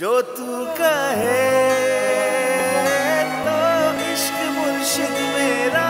जो तू कहे तो इश्क मुर्शिद मेरा।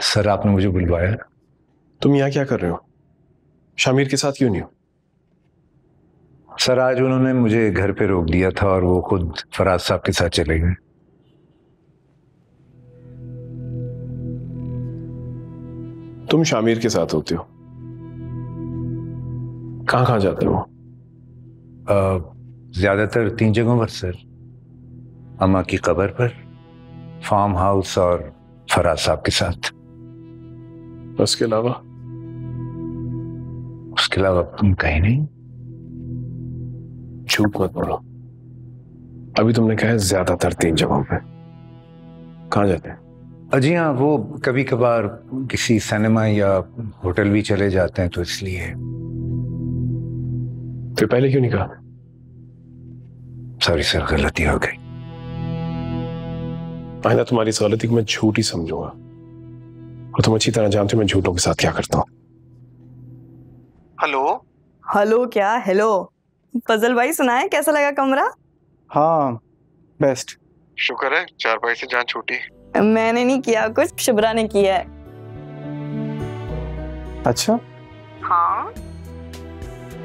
सर, आपने मुझे बुलवाया? तुम यहाँ क्या कर रहे हो? शामिर के साथ क्यों नहीं हो? सर, आज उन्होंने मुझे घर पे रोक दिया था और वो खुद फराज साहब के साथ चले गए। तुम शामिर के साथ होते हो, कहाँ कहाँ जाते हो? ज्यादातर 3 जगहों पर सर। अम्मा की कब्र पर, फार्म हाउस और फराज साहब के साथ। उसके अलावा? उसके अलावा कहीं नहीं। झूठ मत बोलो। अभी तुमने कहा है ज्यादातर 3 जगहों पे। कहाँ जाते हैं? जी हाँ, वो कभी कभार किसी सिनेमा या होटल भी चले जाते हैं, तो इसलिए। तो पहले क्यों नहीं कहा? सॉरी सर, गलती हो गई। आइंदा तुम्हारी इस गलती को मैं झूठ ही समझूंगा, और तुम अच्छी तरह जानते हो मैं झूठों के साथ क्या करता हूँ। हेलो हेलो क्या हेलो? फजल भाई सुनाए, कैसा लगा कमरा? हाँ बेस्ट। शुक्र है 4 भाई से जान छूटी। मैंने नहीं किया कुछ, शुभ्रा ने किया है। अच्छा? हाँ,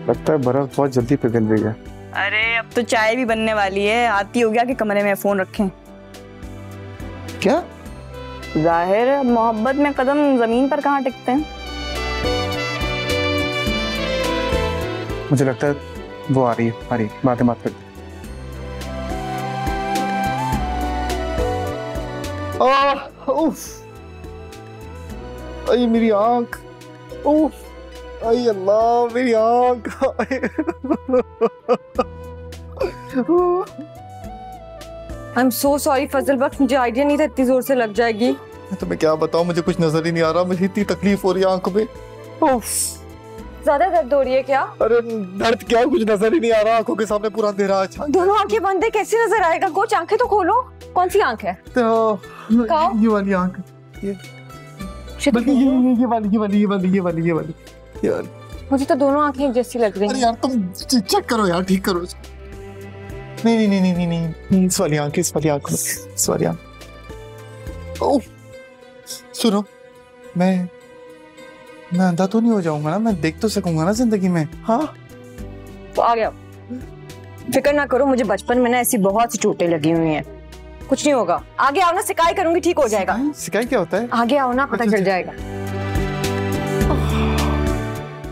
लगता है बर्फ बहुत जल्दी पिघल रही है। अरे अब तो चाय भी बनने वाली है, आती हो गया कि कमरे में फोन रखें। क्या? जाहिर है, मोहब्बत में कदम जमीन पर कहाँ टिकते हैं। मुझे लगता है वो आ रही है, बातें मत करते। अरे मेरी आंख, अरे अल्लाह मेरी आंख। आई एम सो सॉरी फजल बख्श, मुझे आइडिया नहीं था इतनी जोर से लग जाएगी। मैं तुम्हें क्या बताऊं, मुझे कुछ नजर ही नहीं आ रहा, मुझे इतनी तकलीफ हो रही है आंखों में। ज्यादा दर्द हो रही है क्या? अरे दर्द क्या, कुछ नजर ही नहीं आ रहा, आंखों के सामने पूरा अंधेरा है। दोनों आंखें बंद है, कैसे नजर आएगा? कुछ आंखें तो खोलो। कौन सी आंख है? तो ये वाली आंख, ये वाली। मुझे तो दोनों आंखें जैसी लग रही हैं। अरे यार तुम चेक करो यार, ठीक करो। नहीं, इस वाली आंख, इस वाली आंख। ओह सुनो, मैं अंधा तो नहीं हो जाऊंगा ना? मैं देख तो सकूंगा ना जिंदगी में? हाँ तो आ गया। फिक्र ना करो, मुझे बचपन में ना ऐसी बहुत सी चोटें लगी हुई हैं। कुछ नहीं होगा। आगे आओ ना, सिकाई करूंगी, ठीक हो जाएगा। सिकाई क्या होता है? आगे आओ ना, पता चल जाएगा।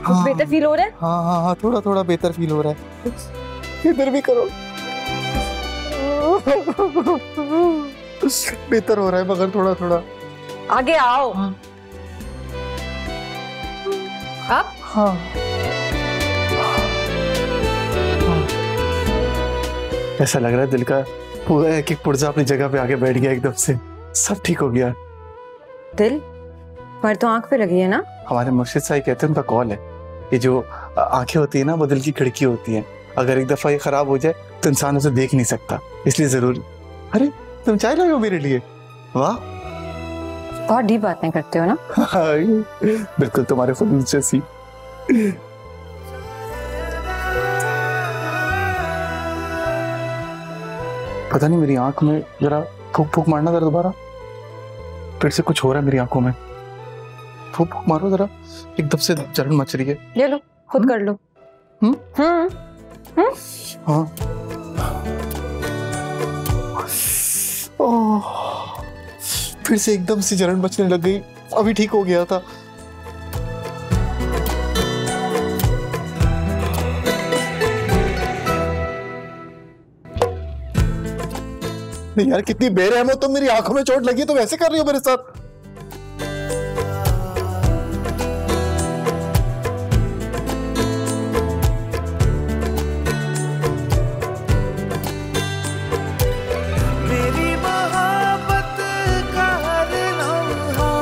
कुछ बेहतर फील हो रहा है? हाँ, थोड़ा थोड़ा बेहतर फील हो रहा है। इधर भी करो। बेहतर हो रहा है मगर थोड़ा थोड़ा। आगे आओ। अब हाँ। ऐसा लग रहा है दिल का पूरा एक एक पुर्जा अपनी जगह पे आके बैठ गया एकदम से, सब ठीक हो गया। दिल पर तो आंख पे लगी है ना? हमारे मुर्शिद साहब कहते हैं उनका कॉल है, ये जो आंखें होती है ना वो दिल की खिड़की होती है, अगर एक दफा ये खराब हो जाए तो इंसान उसे देख नहीं सकता, इसलिए जरूर। अरे तुम चाय लाए हो मेरे लिए? वाह, बहुत डीप बातें करते हो ना। बिल्कुल तुम्हारे फुल जैसी। पता नहीं मेरी आंख में जरा फूक फूक मारना जरा दोबारा, फिर से कुछ हो रहा है मेरी आंखों में। फूक फूक मारो जरा, एकदम से जलन मच रही है। ले लो, खुद कर लो। हाँ। ओह, फिर से एकदम से जलन मचने लग गई, अभी ठीक हो गया था। नहीं यार, कितनी बेरहम हो तुम, मेरी आंखों में चोट लगी तो वैसे कर रही हो मेरे साथ। मेरी मोहब्बत का हर लम्हा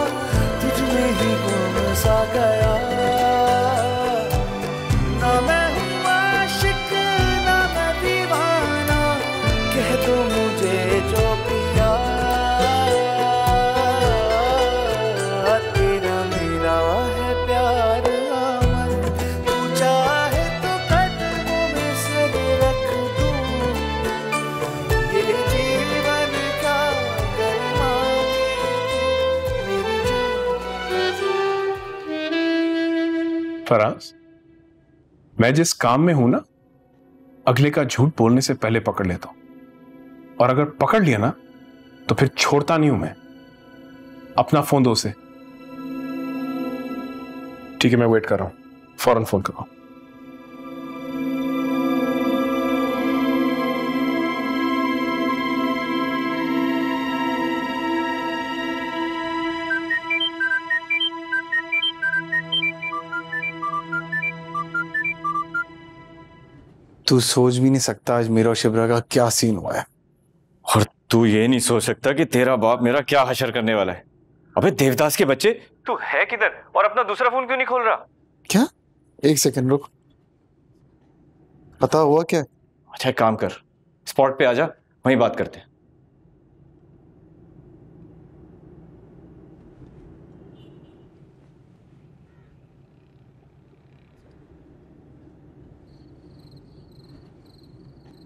तुझमें ही गुम सा गया, ना मैं हूँ आशिक ना मैं दीवाना, कह दो मुझे जो पिया, तेरा मेरा है प्यार अमर, तू चाहे तो कदमों में सर रख दूं, ये जीवन का गरमा फराज, मैं जिस काम में हूं ना, अगले का झूठ बोलने से पहले पकड़ लेता हूं, और अगर पकड़ लिया ना तो फिर छोड़ता नहीं हूं मैं। अपना फोन दो उसे। ठीक है, मैं वेट कर रहा हूं, फौरन फोन करो। तू सोच भी नहीं सकता आज मेरा और शिब्रा का क्या सीन हुआ है। और तू ये नहीं सोच सकता कि तेरा बाप मेरा क्या हशर करने वाला है। अबे देवदास के बच्चे, तू है किधर और अपना दूसरा फोन क्यों नहीं खोल रहा? क्या? एक सेकंड रुक, पता हुआ क्या? अच्छा एक काम कर, स्पॉट पे आजा, वहीं बात करते हैं।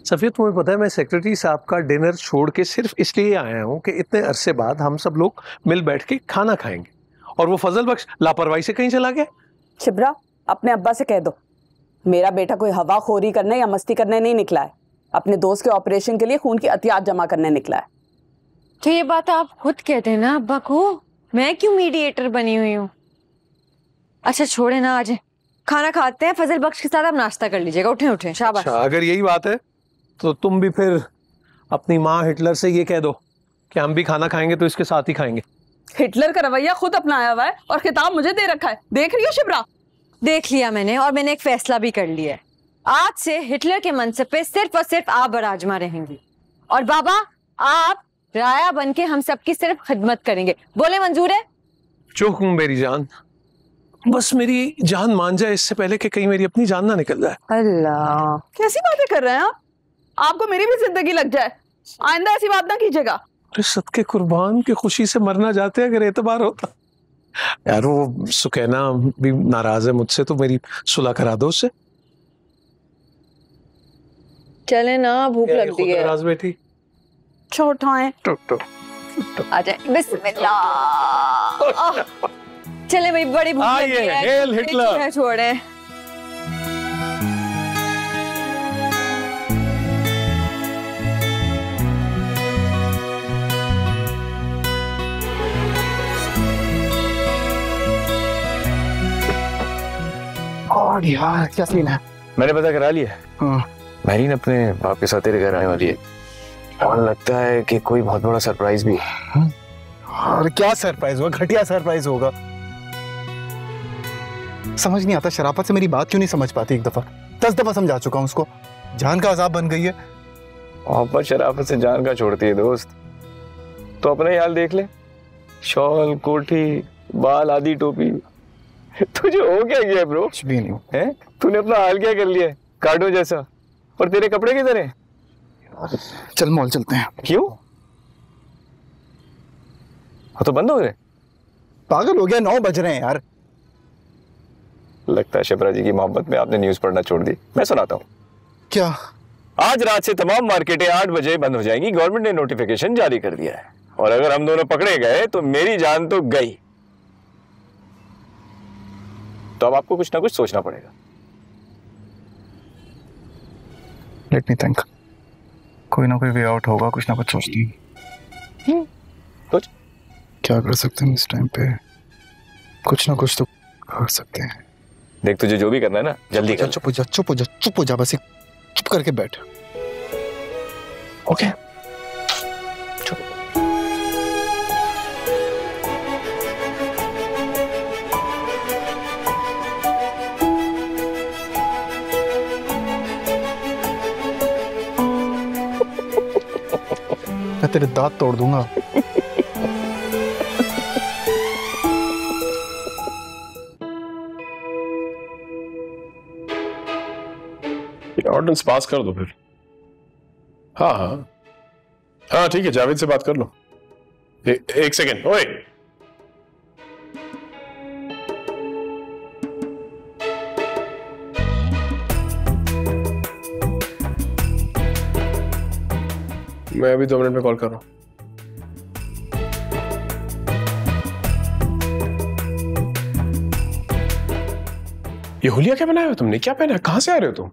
सफिया, तुम्हें पता है मैं सेक्रेटरी साहब का डिनर छोड़ के सिर्फ इसलिए आया हूं कि इतने अरसे बाद हम सब लोग मिल बैठ के खाना खाएंगे, और वो फजल बख्श लापरवाही से कहीं चला गया। शिब्रा, अपने अब्बा से कह दो मेरा बेटा कोई हवाखोरी करने या मस्ती करने नहीं निकला है, अपने दोस्त के ऑपरेशन के लिए खून की अतियात जमा करने निकला है। तो ये बात आप खुद कहते हैं ना अब्बा को, मैं क्यों मीडिएटर बनी हुई हूँ। अच्छा छोड़े ना, आज खाना खाते हैं, फजल बख्श के साथ आप नाश्ता कर लीजिएगा। उठे उठे, शाबाश। अच्छा, अगर यही बात है तो तुम भी फिर अपनी माँ हिटलर से ये कह दो कि हम भी खाना खाएंगे तो इसके साथ ही खाएंगे। हिटलर का रवैया खुद अपनाया हुआ है और खिताब मुझे दे रखा है, देख रही हो शिब्रा? देख लिया मैंने, और मैंने एक फैसला भी कर लिया है। आज से हिटलर के मनसब पे सिर्फ और सिर्फ आप बराजमा रहेंगी, और बाबा आप राया बन के हम सबकी सिर्फ खिदमत करेंगे। बोले मंजूर है? जो हुक्म मेरी जान, बस मेरी जान मान जाए इससे पहले कि कहीं मेरी अपनी जान ना निकल जाए। अल्लाह, कैसी बातें कर रहे हैं आप? आपको मेरी भी जिंदगी लग जाए, आइंदा ऐसी बात ना कीजिएगा। अरे सदके कुर्बान की खुशी से मरना चाहते अगर एतबार होता। यार वो सुकैना भी नाराज है मुझसे, तो मेरी सुलह करा दो उससे। चले ना, भूख लग रही है। नाराज बेटी, छोटाएं आ जाए, बिस्मिल्लाह। चले भाई, बड़ी भूख लगी है। Hello Hitler. छोड़े। गॉड यार, क्या सीन है? मैंने पता करा लिया। हाँ। मैरीन अपने बाप के साथ तेरे घर आने वाली है और लगता है कि कोई बहुत बड़ा सरप्राइज भी है। और क्या सरप्राइज होगा? घटिया सरप्राइज होगा। समझ नहीं आता, शराफत से मेरी बात क्यों नहीं समझ पाती? एक दफा 10 दफा समझा चुका हूं उसको। जान का अजाब बन गई है। मोहब्बत शराफत से जान का छोड़ती है दोस्त। तो अपना ही हाल देख ले, शॉल, कोठी, बाल, आदि टोपी। तुझे हो क्या गया ब्रो? कुछ भी नहीं है। तूने अपना हाल क्या कर लिया है, कार्टून जैसा। और तेरे कपड़े किधर हैं? चल मॉल चलते हैं। क्यों? वो तो बंद हो गए। पागल हो गया, 9 बज रहे हैं यार। लगता है शिप्रा जी की मोहब्बत में आपने न्यूज पढ़ना छोड़ दी। मैं सुनाता हूँ। क्या? आज रात से तमाम मार्केटें 8 बजे बंद हो जाएंगी। गवर्नमेंट ने नोटिफिकेशन जारी कर दिया है और अगर हम दोनों पकड़े गए तो मेरी जान तो गई। तो अब आपको कुछ ना कुछ सोचना पड़ेगा। Let me think. कोई ना कोई वे आउट होगा, कुछ ना कुछ सोचते हैं। कुछ क्या कर सकते हैं इस टाइम पे? कुछ ना कुछ तो कर सकते हैं। देख, तुझे जो भी करना है ना जल्दी कर। चुप हो जा, चुप हो जा, चुप हो जा, बस चुप करके बैठ। ओके। मैं तेरे दांत तोड़ दूंगा। ऑर्डिनेंस पास कर दो फिर। हाँ हाँ हाँ ठीक है, जावेद से बात कर लो। एक सेकेंड। ओए, मैं अभी 2 मिनट में कॉल कर रहा हूं। ये हुलिया क्या बनाया हो तुमने? क्या पहना है? कहां से आ रहे हो तुम?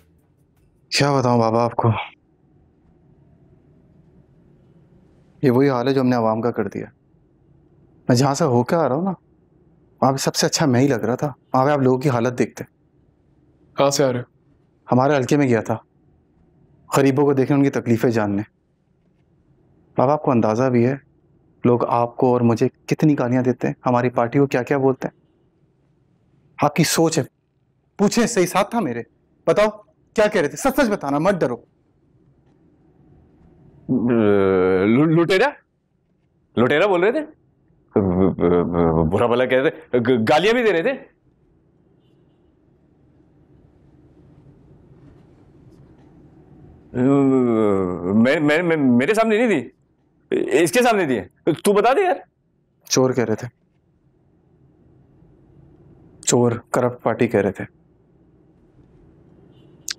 क्या बताऊं बाबा आपको, ये वही हाल है जो हमने आवाम का कर दिया। मैं जहां से होकर आ रहा हूं ना, वहां पे सबसे अच्छा मैं ही लग रहा था। वहां पे आप लोगों की हालत देखते। कहां से आ रहे हो? हमारे हल्के में गया था, गरीबों को देखने, उनकी तकलीफें जानने। बाबा आपको अंदाजा भी है लोग आपको और मुझे कितनी गालियां देते हैं, हमारी पार्टी को क्या क्या बोलते हैं। आपकी सोच है, पूछे सही साथ था मेरे। बताओ क्या कह रहे थे, सच सच बताना, मत डरो। लुटेरा लुटेरा बोल रहे थे, बुरा भला कह रहे थे, गालियां भी दे रहे थे। मेरे सामने नहीं दी, इसके सामने दी है। तू बता दे यार। चोर कह रहे थे, चोर करप्ट पार्टी कह रहे थे।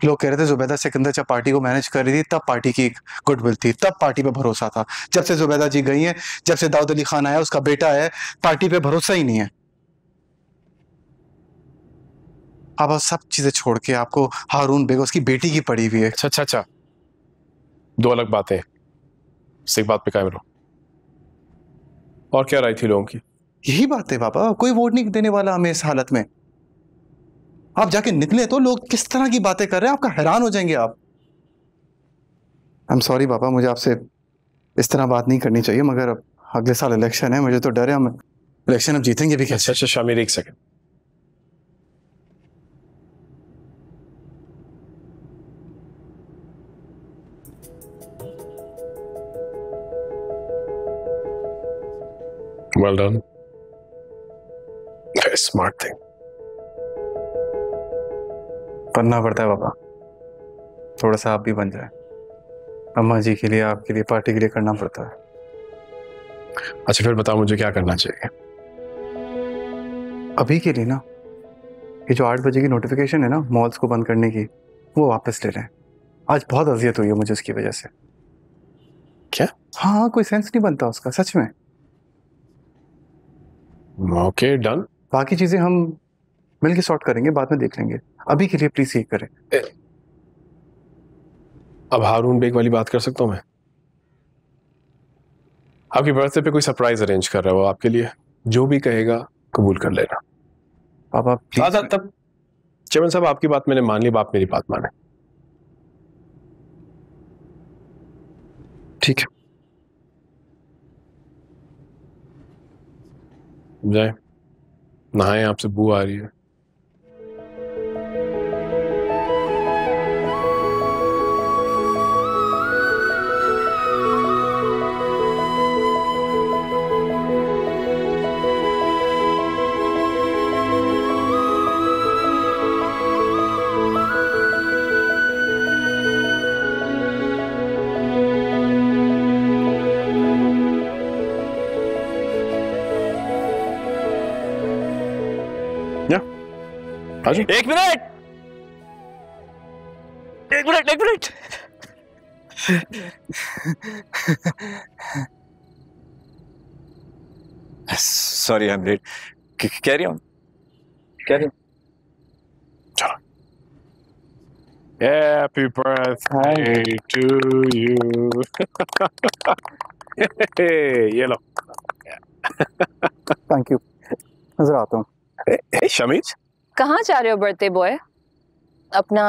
लोग कह रहे थे जुबैदा सिकंदर जब पार्टी को मैनेज कर रही थी तब पार्टी की गुडविल थी, तब पार्टी पे भरोसा था। जब से जुबैदा जी गई हैं, जब से दाऊद अली खान आया, उसका बेटा है, पार्टी पे भरोसा ही नहीं है। अब सब चीजें छोड़ के आपको हारून बेग उसकी बेटी की पड़ी हुई है। अच्छा, 2 अलग बातें, एक बात पे कायम रहो। और क्या राय थी लोगों की? यही बात है बाबा, कोई वोट नहीं देने वाला हमें इस हालत में। आप जाके निकले तो लोग किस तरह की बातें कर रहे हैं, आपका हैरान हो जाएंगे आप। आई एम सॉरी बाबा, मुझे आपसे इस तरह बात नहीं करनी चाहिए, मगर अब अगले साल इलेक्शन है, मुझे तो डर है हम इलेक्शन अब जीतेंगे भी कैसे। अच्छा Shamir, 1 second. Well done. Very smart thing. बनना पड़ता है बाबा, थोड़ा सा आप भी बन जाए। अम्मा जी के लिए, आपके लिए, पार्टी के लिए करना पड़ता है। अच्छा फिर बताओ मुझे क्या करना चाहिए? अभी के लिए ना, ये जो 8 बजे की नोटिफिकेशन है ना मॉल्स को बंद करने की, वो वापस ले लें। आज बहुत अजियत हुई है मुझे उसकी वजह से। क्या? हाँ, कोई सेंस नहीं बनता उसका, सच में। Okay done. बाकी चीजें हम मिलके सॉर्ट करेंगे, बाद में देख लेंगे। अभी के लिए प्लीज ये करें। अब हारून बेग वाली बात कर सकता हूं मैं? आपकी बर्थडे पे कोई सरप्राइज अरेंज कर रहा है, वो आपके लिए जो भी कहेगा कबूल कर लेना। पापा तब चेयरमैन साहब, आपकी बात मैंने मान ली, बाप मेरी बात माने। ठीक है, जाए नहाए, आपसे बू आ रही है। एक मिनट, एक मिनट, एक मिनट। Sorry, I am late. Carry on, carry on. चलो। Happy birthday to you. ये लो। Thank you. नजर आता हूँ। शमीज, कहाँ जा रहे हो बर्थडे बॉय? अपना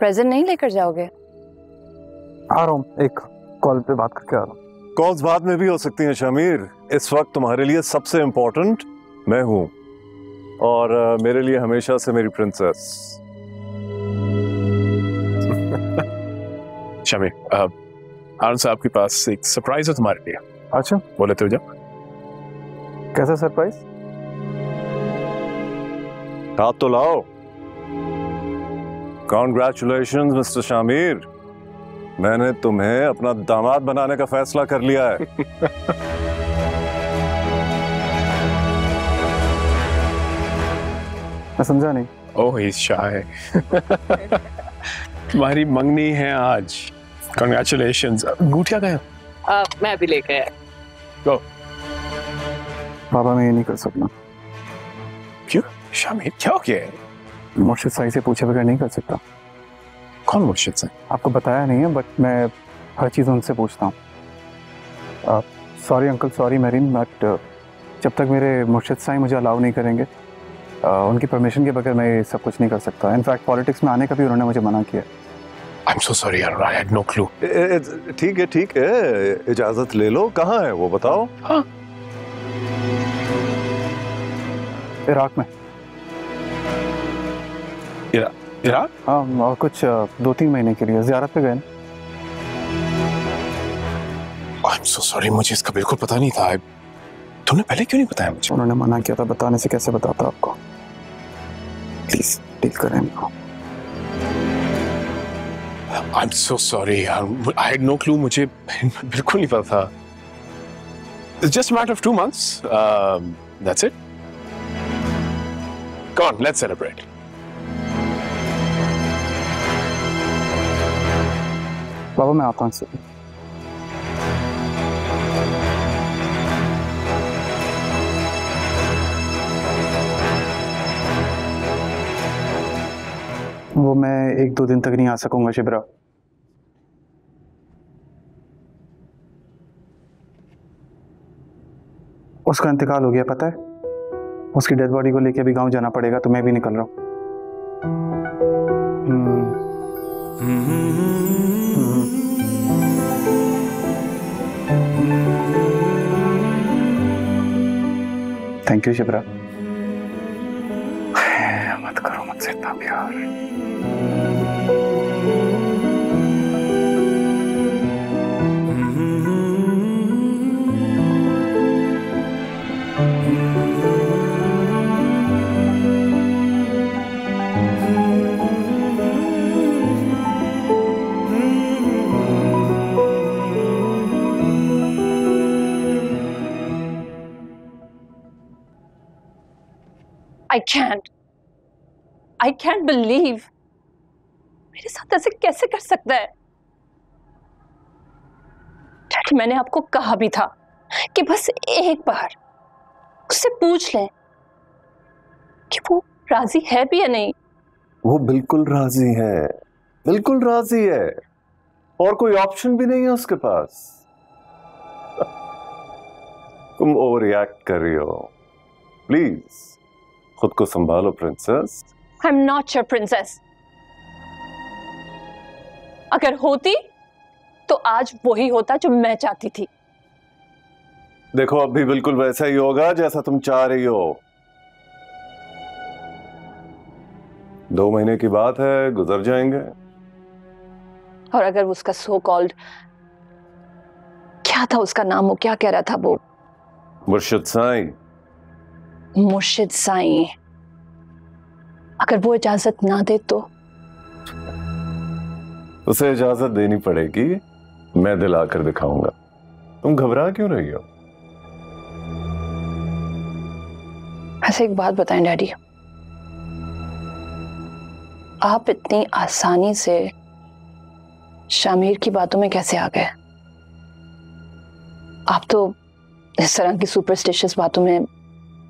प्रेजेंट नहीं लेकर जाओगे? आ रहा हूँ, एक कॉल पे बात करके आ रहा हूँ। कॉल्स बाद में भी हो सकती हैं शमीर। इस वक्त तुम्हारे लिए सबसे इम्पोर्टेंट मैं हूँ, और मेरे लिए हमेशा से मेरी प्रिंसेस। शमीर, आनंद साहब के पास एक सरप्राइज है तुम्हारे लिए। अच्छा, बोले तो जाओ। कैसा सरप्राइज? हाथ तो लाओ। कॉन्ग्रेचुलेशंस मिस्टर शामिर, मैंने तुम्हें अपना दामाद बनाने का फैसला कर लिया है। मैं समझा नहीं। ओह, इस शाय। तुम्हारी मंगनी है आज। कॉन्ग्रेचुलेशंस। अंगूठिया गया? मैं भी लेके आया। गो। बाबा, मैं ये नहीं कर सकता। क्यों शामिर, क्या हो गया है? मुर्शिद साई से पूछे बगैर नहीं कर सकता। कौन मुर्शिद साई? आपको बताया नहीं है, बट मैं हर चीज़ उनसे पूछता हूँ। Sorry uncle, sorry marine, but जब तक मेरे मुर्शिद साई मुझे अलाउ नहीं करेंगे, उनकी परमिशन के बगैर मैं ये सब कुछ नहीं कर सकता। इनफैक्ट पॉलिटिक्स में आने का भी उन्होंने मुझे मना किया। आई एम सो सॉरी यार, आई हैड नो क्लू। ठीक है, ठीक है, इजाजत ले लो। कहाँ है वो, बताओ। हाँ, इराक में। इराक? हाँ, और कुछ 2-3 महीने के लिए ज़ियारत पे गए। आई एम सो सॉरी, मुझे इसका बिल्कुल पता नहीं था। तुमने पहले क्यों नहीं बताया मुझे? उन्होंने मना किया था, बताने से कैसे बताता आपको। प्लीज डील करें इनको। आई एम सो सॉरी यार, आई हैड नो क्लू, मुझे बिल्कुल नहीं पता था। It's just a matter of 2 months. That's it. Come on, let's celebrate. बाबा, मैं आता हूँ। वो मैं 1-2 दिन तक नहीं आ सकूंगा शिबरा। उसका इंतकाल हो गया, पता है? उसकी डेड बॉडी को लेके अभी गांव जाना पड़ेगा, तो मैं भी निकल रहा हूँ। Thank you Shibra. मत करो मुझसे इतना प्यार। I can't believe मेरे साथ ऐसे कैसे कर सकता है। डैडी, मैंने आपको कहा भी था कि बस एक बार उससे पूछ लें कि वो राजी है भी या नहीं। वो बिल्कुल राजी है, बिल्कुल राजी है, और कोई ऑप्शन भी नहीं है उसके पास। तुम ओवर रिएक्ट कर रही हो। प्लीज खुद को संभालो princess. I am not your princess. अगर होती तो आज वही होता जो मैं चाहती थी। देखो अब भी बिल्कुल वैसा ही होगा जैसा तुम चाह रही हो। 2 महीने की बात है, गुजर जाएंगे। और अगर उसका सो कॉल्ड, क्या था उसका नाम, वो क्या कह रहा था वो, मुर्शिद साईं। मुर्शिद साईं, अगर वो इजाजत ना दे तो? उसे इजाजत देनी पड़ेगी, मैं दिला कर दिखाऊंगा। तुम घबरा क्यों रही हो? ऐसे एक बात बताएं डैडी, आप इतनी आसानी से शामिर की बातों में कैसे आ गए? आप तो इस तरह की सुपरस्टिशियस बातों में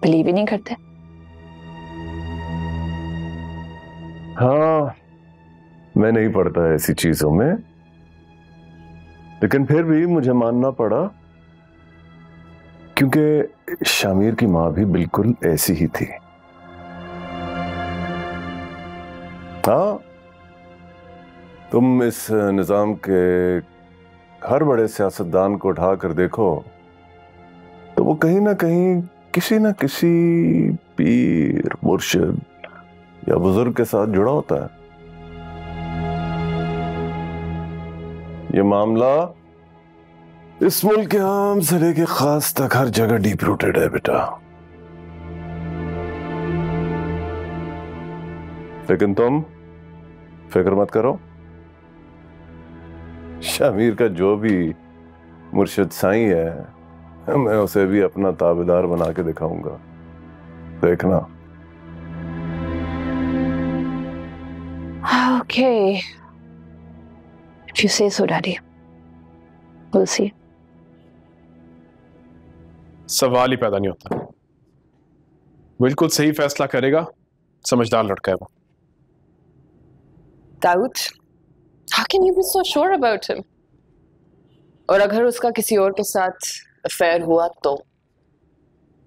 बिलीव ही नहीं करते। हाँ, मैं नहीं पढ़ता ऐसी चीजों में, लेकिन फिर भी मुझे मानना पड़ा क्योंकि शामिर की मां भी बिल्कुल ऐसी ही थी। हाँ, तुम इस निजाम के हर बड़े सियासतदान को उठा कर देखो तो वो कहीं ना कहीं किसी न किसी पीर, मुर्शिद या बुजुर्ग के साथ जुड़ा होता है। ये मामला इस मुल्क के आम से लेके खास तक हर जगह डीप रूटेड है बेटा। लेकिन तुम फिक्र मत करो, शामिर का जो भी मुर्शिद साईं है मैं उसे भी अपना ताबेदार बना के दिखाऊंगा, देखना। Okay, if you say so, Daddy. We'll see. सवाल ही पैदा नहीं होता। बिल्कुल सही फैसला करेगा, समझदार लड़का है वो। Dawood, how can you be so sure about him? और अगर उसका किसी और के साथ अफेयर हुआ तो?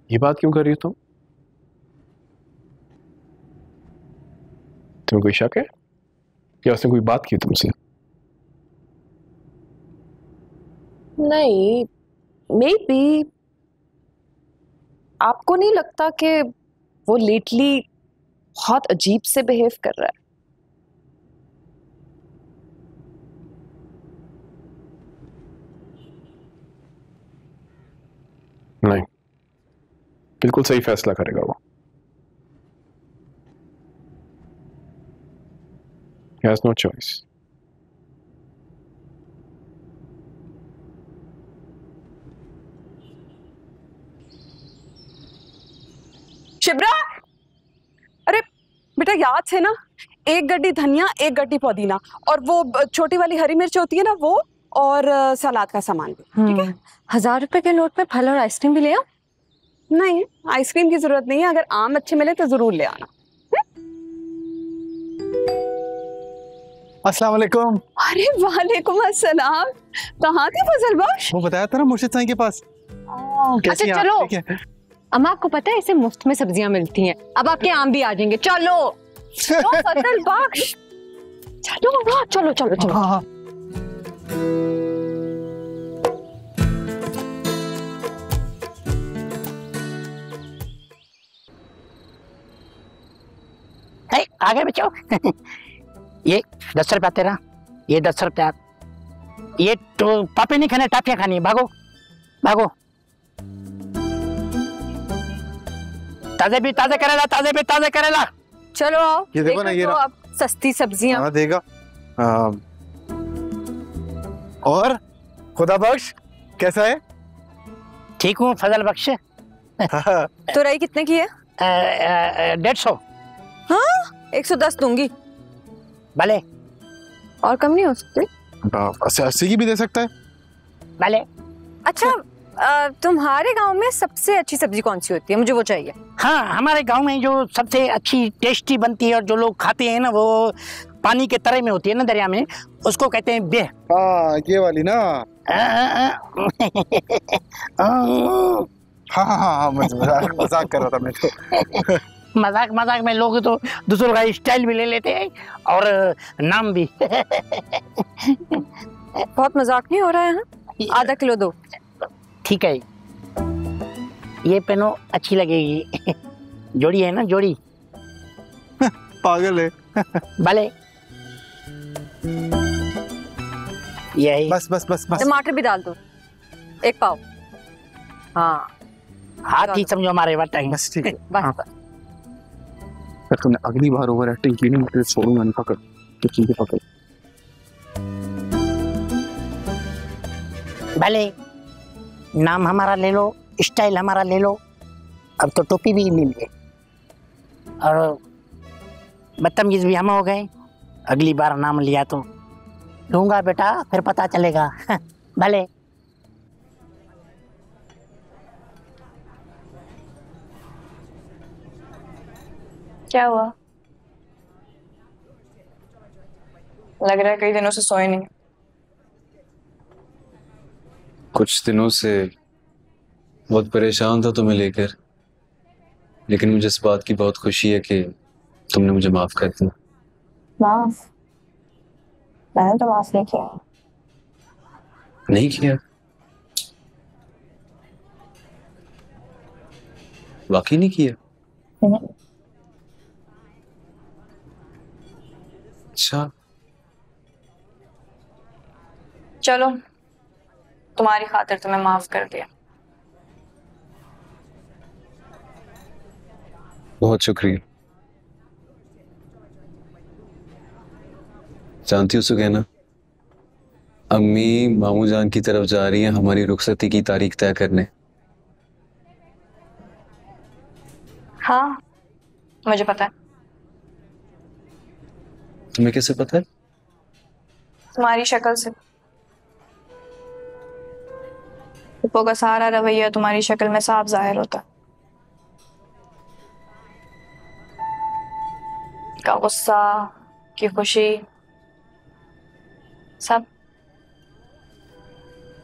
ये बात क्यों कर रही हो तुम? तुम्हें कोई शक है या उसने कोई बात की तुमसे? नहीं, maybe आपको नहीं लगता कि वो लेटली बहुत अजीब से बिहेव कर रहा है? नहीं, बिल्कुल सही फैसला करेगा वो। He has no choice. Shibra, अरे बेटा याद है ना, 1 गड्डी धनिया, 1 गड्डी पुदीना और वो छोटी वाली हरी मिर्च होती है ना वो, और सलाद का सामान भी, ठीक है? 1000 रुपए के नोट में फल और आइसक्रीम भी ले आओ। नहीं, आइसक्रीम की जरूरत नहीं है, अगर आम अच्छे मिले तो जरूर ले आना। अस्सलाम वालेकुम। अरे वालेकुम अस्सलाम। कहाँ थे फजल बख्श? वो बताया था ना मुर्शिद साईं के पास। अच्छा चलो, अम्मा आपको पता है इसे मुफ्त में सब्जियां मिलती हैं, अब आपके आम भी आ जाएंगे। चलो फजल बख्श, चलो चलो चलो चलो। हाँ। आगे बच्चों ये 10 रुपया तेरा, ये 10 रुपया, ये तो पापे नहीं खाने, टाफियां खानी है। भागो भागो। ताजे भी ताजे करेला, ताजे भी ताजे करेला। चलो आओ, ये देखो ना, ये तो आप सस्ती सब्जियां। हाँ देगा। और खुदा बख्श कैसा है? ठीक हूँ फजल बख्श। तो राई कितने की है? 150। हाँ 110 दूंगी। भले। और कम नहीं हो सकती? 80 की भी दे सकता है। भले। अच्छा तुम्हारे गांव में सबसे अच्छी सब्जी कौन सी होती है? मुझे वो चाहिए। हाँ, हमारे गांव में जो सबसे अच्छी टेस्टी बनती है और जो लोग खाते हैं ना, वो पानी के तरे में होती है ना, दरिया में, उसको कहते हैं बेह। हाँ ये वाली ना। हाँ हाँ हाँ, मजाक कर रहा था मैं तो। मजाक मजाक में लोग तो दूसरों का स्टाइल भी ले लेते हैं और नाम भी। बहुत मजाक नहीं हो रहा है? हाँ, आधा किलो दो। ठीक है, ये पहनो, अच्छी लगेगी। जोड़ी है ना, जोड़ी। पागल है। भले यही। बस बस बस बस। टमाटर भी डाल दो, 1 पाव। हाँ, हाथ ही समझो हमारे बात टाइम। बस ठीक है। बस हाँ। पर तुमने अगली बार ओवर एक्टिंग की नहीं, मैं छोड़ूंगा नहीं। पकड़ तो ठीक है, पकड़। भले नाम हमारा ले लो, स्टाइल हमारा ले लो, अब तो टोपी भी मिल गई और बदतमीज भी हम हो गए। अगली बार नाम लिया तो लूंगा बेटा, फिर पता चलेगा। भले। क्या हुआ? लग रहा है कई दिनों से सोए नहीं। कुछ दिनों से बहुत परेशान था तुम्हें लेकर, लेकिन मुझे इस बात की बहुत खुशी है कि तुमने मुझे माफ कर दिया। माफ? मैंने तो माफ नहीं किया। नहीं किया? वाकई नहीं किया? अच्छा, चलो तुम्हारी खातिर तुम्हें माफ कर दिया। बहुत शुक्रिया। जानती हो सुगैना, अम्मी मामू जान की तरफ जा रही हैं हमारी रुखसती की तारीख तय करने। हाँ, मुझे पता है। तुम्हें कैसे पता है? तुम्हारी शक्ल से। पप्पू का सारा रवैया तुम्हारी शक्ल में साफ जाहिर होता है। का गुस्सा, की खुशी, सब।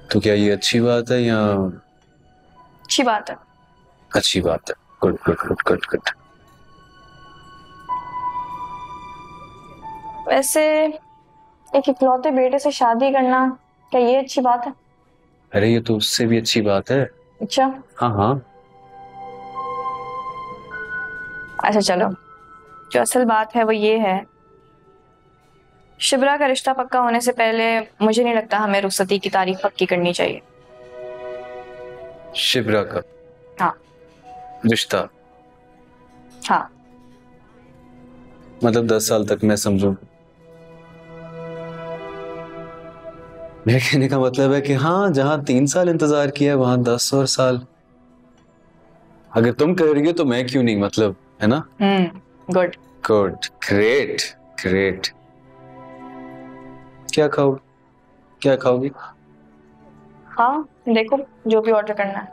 तो क्या ये अच्छी बात है या? अच्छी बात है। अच्छी बात है। Good good good good good. वैसे एक इकलौते बेटे से शादी करना, क्या ये अच्छी बात है? अरे ये तो उससे भी अच्छी बात है। अच्छा। हाँ हाँ। अच्छा चलो, जो असल बात है वो ये है, शिब्रा का रिश्ता पक्का होने से पहले मुझे नहीं लगता हमें रुखसती की तारीख पक्की करनी चाहिए। शिब्रा का? हाँ। रिश्ता? हाँ। मतलब 10 साल तक मैं समझूं? मेरे कहने का मतलब है कि हाँ, जहां 3 साल इंतजार किया है वहां 10 और साल। अगर तुम कह रही हो तो मैं क्यों नहीं, मतलब है ना? Good good, great great. क्या खाओगे? क्या खाओगी? हाँ देखो, जो भी ऑर्डर करना है,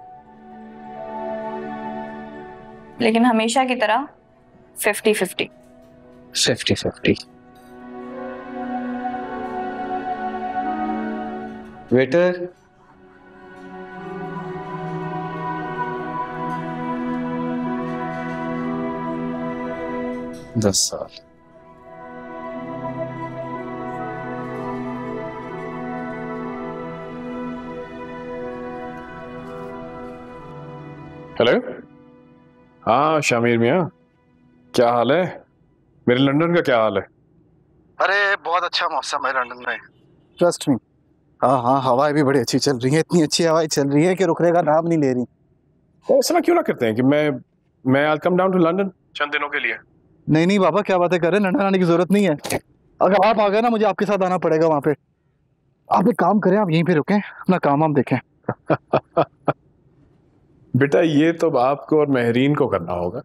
लेकिन हमेशा की तरह 50-50। 50-50। वेटर, दस साल। हेलो। हाँ शामिर मियाँ, क्या हाल है? मेरे लंदन का क्या हाल है? अरे बहुत अच्छा मौसम है लंदन में, ट्रस्ट मी। हाँ हाँ, हवाएं भी बड़ी अच्छी चल रही हैं, इतनी अच्छी हवाएं चल रही है कि रुकने का नाम नहीं ले रही। तो ऐसा क्यों ना करते हैं कि मैं आई कम डाउन टू लंदन चंद दिनों के लिए। नहीं नहीं बाबा, क्या बातें कर रहे हैं, लंदन आने की जरूरत नहीं है। अगर आप आ गए ना, मुझे आपके साथ आना पड़ेगा वहां पे। आप एक काम करें, आप यहीं पे रुकें, अपना काम हम देखें। बेटा ये तो आपको और महरीन को करना होगा।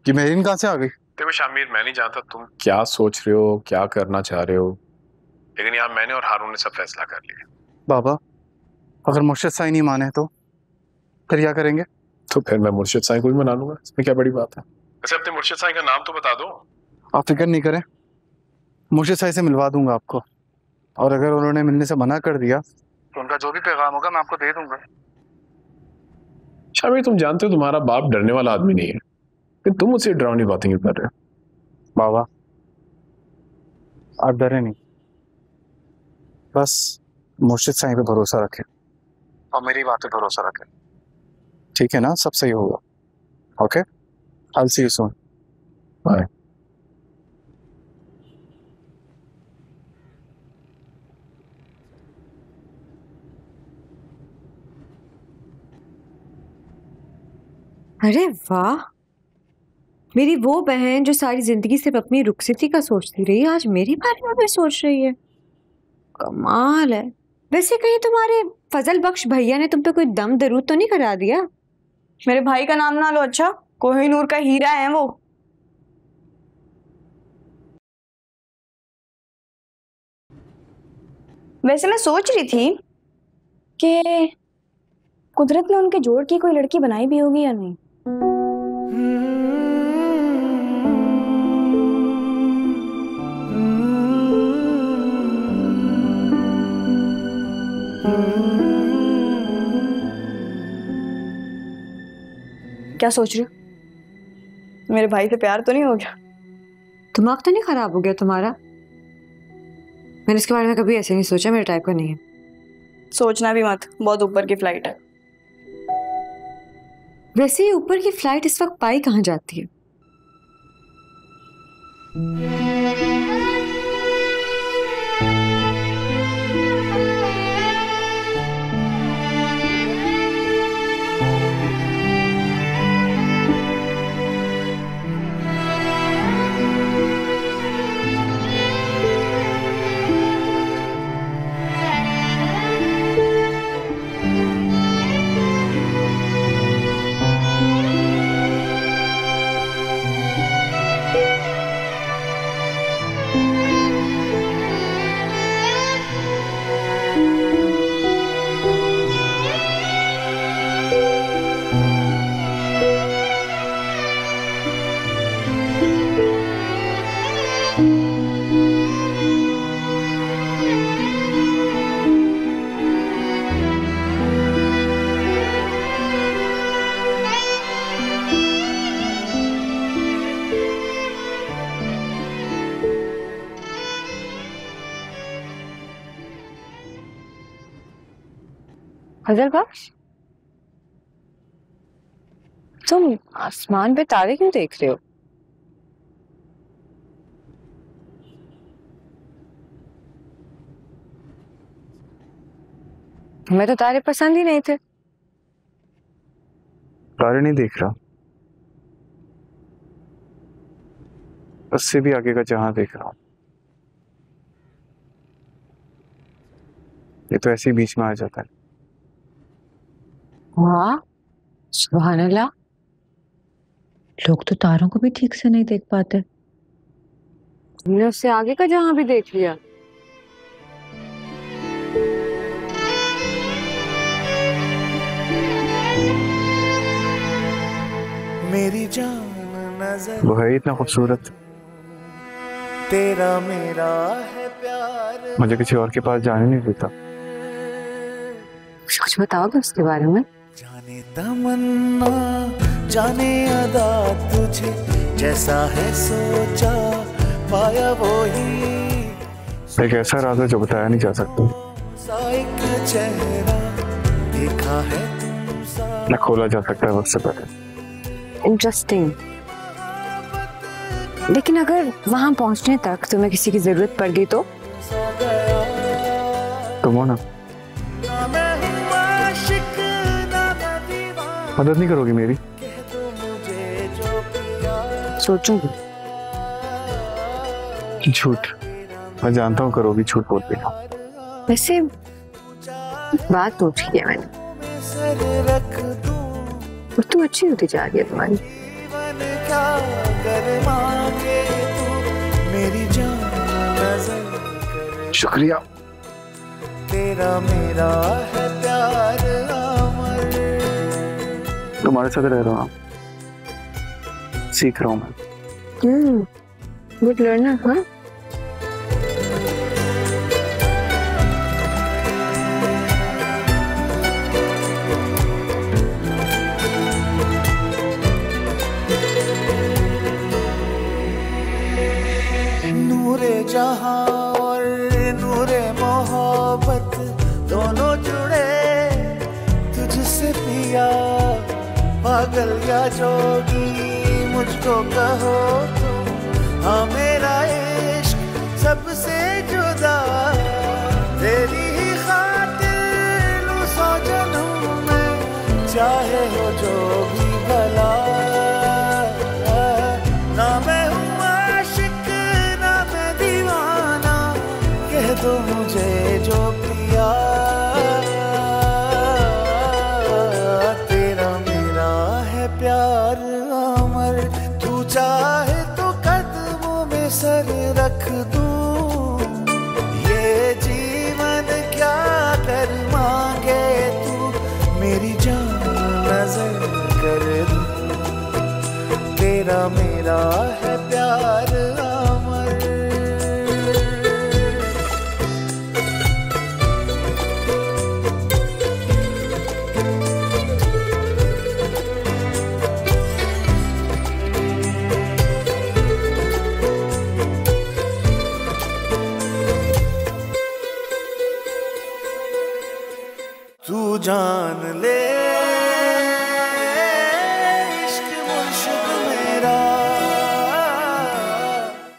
कि महरीन कहाँ से आ गई? देखो शामिर, मैं नहीं जानता तुम क्या सोच रहे हो, क्या करना चाह रहे हो, लेकिन यहाँ मैंने और हारून ने सब फैसला कर लिया। बाबा अगर मुर्शिद साईं नहीं माने तो फिर क्या करेंगे? तो फिर मैं मुर्शिद साईं को भी मना लूंगा, इसमें क्या बड़ी बात है। वैसे अपने मुर्शिद साईं का नाम तो बता दो। आप फिक्र नहीं करें, मुर्शिद साईं से मिलवा दूंगा आपको, और अगर उन्होंने मिलने से मना कर दिया तो उनका जो भी पैगाम होगा मैं आपको दे दूंगा। शामिर तुम जानते हो तुम्हारा बाप डरने वाला आदमी नहीं है, फिर तुम मुझसे डरावनी बातें क्यों कर रहे हो? बाबा आप डरे नहीं, बस मुर्शिद साईं पे भरोसा रखें और मेरी बात पे भरोसा रखें, ठीक है ना? सब सही होगा। Okay, I see you soon, bye. अरे वाह, मेरी वो बहन जो सारी जिंदगी सिर्फ अपनी रुखसती का सोचती रही, आज मेरे बारे में भी सोच रही है। कमाल है। वैसे कहीं तुम्हारे फजल बख्श भैया ने तुम पे कोई दम दरूद तो नहीं करा दिया? मेरे भाई का नाम ना लो। अच्छा, कोहिनूर का हीरा है वो। वैसे मैं सोच रही थी कि कुदरत ने उनके जोड़ की कोई लड़की बनाई भी होगी या नहीं। क्या सोच रही हो? मेरे भाई से प्यार तो नहीं हो गया? दिमाग तो नहीं खराब हो गया तुम्हारा? मैंने इसके बारे में कभी ऐसे नहीं सोचा, मेरे टाइप का नहीं है। सोचना भी मत, बहुत ऊपर की फ्लाइट है। वैसे ही ऊपर की फ्लाइट इस वक्त पाई कहाँ जाती है? फजल बख्श, तुम आसमान पे तारे क्यों देख रहे हो? तुम्हें तो तारे पसंद ही नहीं थे। तारे नहीं देख रहा, उससे भी आगे का जहां देख रहा हूं। ये तो ऐसे ही बीच में आ जाता है। वाह, सुभान अल्लाह। लोग तो तारों को भी ठीक से नहीं देख पाते, तुमने उससे आगे का जहां भी देख लिया। मेरी जान नजर वो है इतना खूबसूरत, तेरा मेरा है प्यार। मुझे किसी और के पास जाने नहीं देता। कुछ बताओगे उसके बारे में? जाने तमन्ना जाने अदा, तुझे जैसा है सोचा पाया वो ही। एक ऐसा राज है जो बताया नहीं जा सकता, एक चेहरा देखा है तुमसा, न खोला जा सकता है वक्त से पहले। इंटरेस्टिंग। लेकिन अगर वहां पहुंचने तक तुम्हें किसी की जरूरत पड़ गई तो? तुम हो ना, मदद नहीं करोगी मेरी? सोचूंगी। झूठ, मैं जानता हूँ करोगी, झूठ बोलती हो। वैसे बात तो ठीक है, मैंने और तू अच्छी होती जा रही है तुम्हारी। शुक्रिया। तेरा मेरा है प्यार अमर। तुम्हारे साथ रह रहा हूँ, सीख रहा हूँ मैं। Good learner. हाँ, जहां और नूरे मोहब्बत दोनों जुड़े तुझसे पिया। पागल या जोगी मुझको कहो तुम, हाँ मेरा इश्क सबसे जुदा। तेरी ही खातिर लूं 100 जन्म में, चाहे हो जो भी भला। ना मैं हूँ आशिक ना मैं दीवाना, कह दो मुझे जो पिया। तेरा मेरा है प्यार अमर, तू चाहे तो कदमों में सर रख दूं। ये जीवन क्या कर मांगे तू, मेरी जान नजर कर दूं। तेरा मेरा है प्यार अमर। तू जान ले